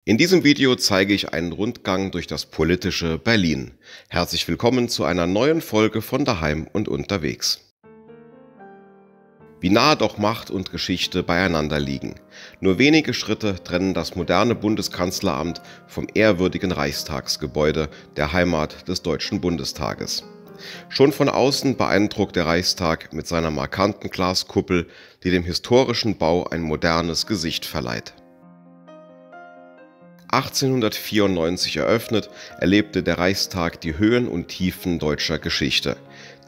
In diesem Video zeige ich einen Rundgang durch das politische Berlin. Herzlich willkommen zu einer neuen Folge von Daheim und unterwegs. Wie nahe doch Macht und Geschichte beieinander liegen. Nur wenige Schritte trennen das moderne Bundeskanzleramt vom ehrwürdigen Reichstagsgebäude, der Heimat des Deutschen Bundestages. Schon von außen beeindruckt der Reichstag mit seiner markanten Glaskuppel, die dem historischen Bau ein modernes Gesicht verleiht. 1894 eröffnet, erlebte der Reichstag die Höhen und Tiefen deutscher Geschichte.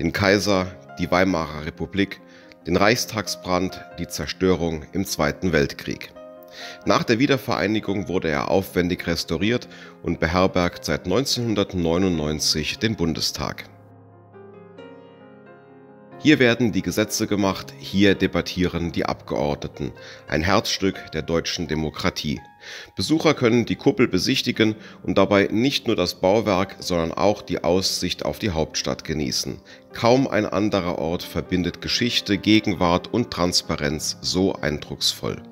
Den Kaiser, die Weimarer Republik, den Reichstagsbrand, die Zerstörung im Zweiten Weltkrieg. Nach der Wiedervereinigung wurde er aufwendig restauriert und beherbergt seit 1999 den Bundestag. Hier werden die Gesetze gemacht, hier debattieren die Abgeordneten. Ein Herzstück der deutschen Demokratie. Besucher können die Kuppel besichtigen und dabei nicht nur das Bauwerk, sondern auch die Aussicht auf die Hauptstadt genießen. Kaum ein anderer Ort verbindet Geschichte, Gegenwart und Transparenz so eindrucksvoll.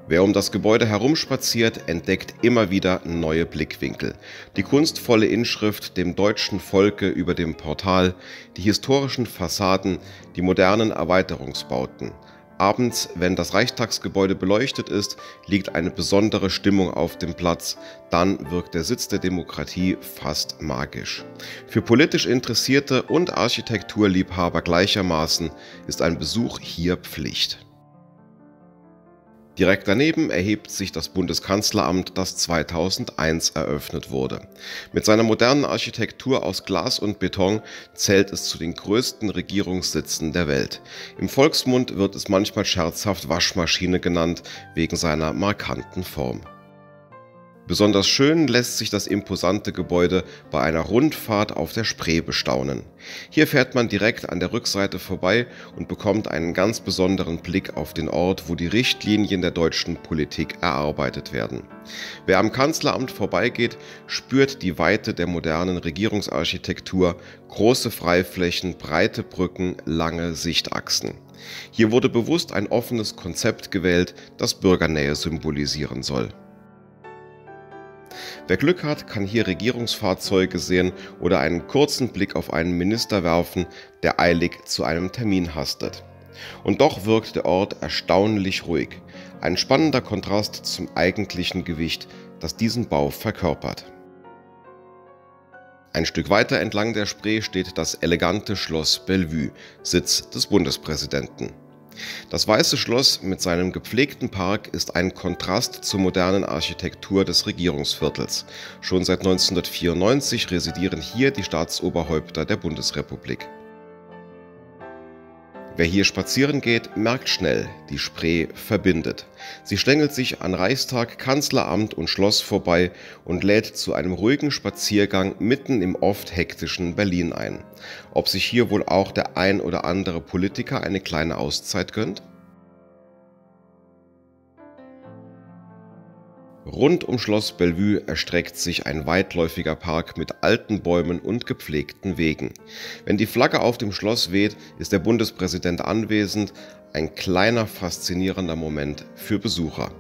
Wer um das Gebäude herumspaziert, entdeckt immer wieder neue Blickwinkel. Die kunstvolle Inschrift dem deutschen Volke über dem Portal, die historischen Fassaden, die modernen Erweiterungsbauten. Abends, wenn das Reichstagsgebäude beleuchtet ist, liegt eine besondere Stimmung auf dem Platz. Dann wirkt der Sitz der Demokratie fast magisch. Für politisch Interessierte und Architekturliebhaber gleichermaßen ist ein Besuch hier Pflicht. Direkt daneben erhebt sich das Bundeskanzleramt, das 2001 eröffnet wurde. Mit seiner modernen Architektur aus Glas und Beton zählt es zu den größten Regierungssitzen der Welt. Im Volksmund wird es manchmal scherzhaft Waschmaschine genannt, wegen seiner markanten Form. Besonders schön lässt sich das imposante Gebäude bei einer Rundfahrt auf der Spree bestaunen. Hier fährt man direkt an der Rückseite vorbei und bekommt einen ganz besonderen Blick auf den Ort, wo die Richtlinien der deutschen Politik erarbeitet werden. Wer am Kanzleramt vorbeigeht, spürt die Weite der modernen Regierungsarchitektur, große Freiflächen, breite Brücken, lange Sichtachsen. Hier wurde bewusst ein offenes Konzept gewählt, das Bürgernähe symbolisieren soll. Wer Glück hat, kann hier Regierungsfahrzeuge sehen oder einen kurzen Blick auf einen Minister werfen, der eilig zu einem Termin hastet. Und doch wirkt der Ort erstaunlich ruhig. Ein spannender Kontrast zum eigentlichen Gewicht, das diesen Bau verkörpert. Ein Stück weiter entlang der Spree steht das elegante Schloss Bellevue, Sitz des Bundespräsidenten. Das Weiße Schloss mit seinem gepflegten Park ist ein Kontrast zur modernen Architektur des Regierungsviertels. Schon seit 1994 residieren hier die Staatsoberhäupter der Bundesrepublik. Wer hier spazieren geht, merkt schnell, die Spree verbindet. Sie schlängelt sich an Reichstag, Kanzleramt und Schloss vorbei und lädt zu einem ruhigen Spaziergang mitten im oft hektischen Berlin ein. Ob sich hier wohl auch der ein oder andere Politiker eine kleine Auszeit gönnt? Rund um Schloss Bellevue erstreckt sich ein weitläufiger Park mit alten Bäumen und gepflegten Wegen. Wenn die Flagge auf dem Schloss weht, ist der Bundespräsident anwesend, ein kleiner faszinierender Moment für Besucher.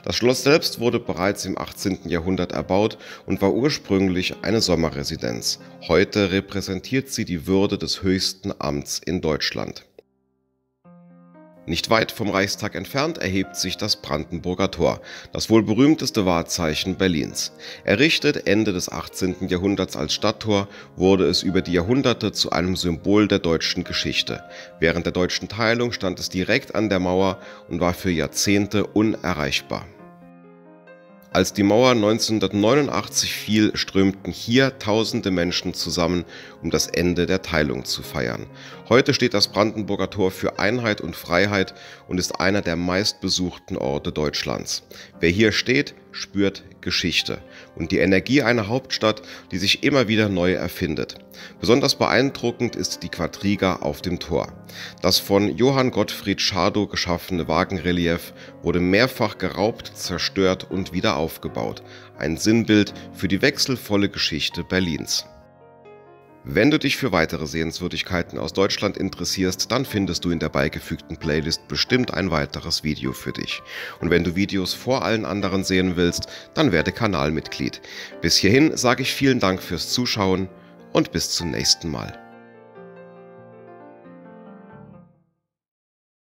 Das Schloss selbst wurde bereits im 18. Jahrhundert erbaut und war ursprünglich eine Sommerresidenz. Heute repräsentiert sie die Würde des höchsten Amts in Deutschland. Nicht weit vom Reichstag entfernt erhebt sich das Brandenburger Tor, das wohl berühmteste Wahrzeichen Berlins. Errichtet Ende des 18. Jahrhunderts als Stadttor, wurde es über die Jahrhunderte zu einem Symbol der deutschen Geschichte. Während der deutschen Teilung stand es direkt an der Mauer und war für Jahrzehnte unerreichbar. Als die Mauer 1989 fiel, strömten hier tausende Menschen zusammen, um das Ende der Teilung zu feiern. Heute steht das Brandenburger Tor für Einheit und Freiheit und ist einer der meistbesuchten Orte Deutschlands. Wer hier steht, spürt Geschichte und die Energie einer Hauptstadt, die sich immer wieder neu erfindet. Besonders beeindruckend ist die Quadriga auf dem Tor. Das von Johann Gottfried Schadow geschaffene Wagenrelief wurde mehrfach geraubt, zerstört und wieder aufgebaut. Ein Sinnbild für die wechselvolle Geschichte Berlins. Wenn du dich für weitere Sehenswürdigkeiten aus Deutschland interessierst, dann findest du in der beigefügten Playlist bestimmt ein weiteres Video für dich. Und wenn du Videos vor allen anderen sehen willst, dann werde Kanalmitglied. Bis hierhin sage ich vielen Dank fürs Zuschauen und bis zum nächsten Mal.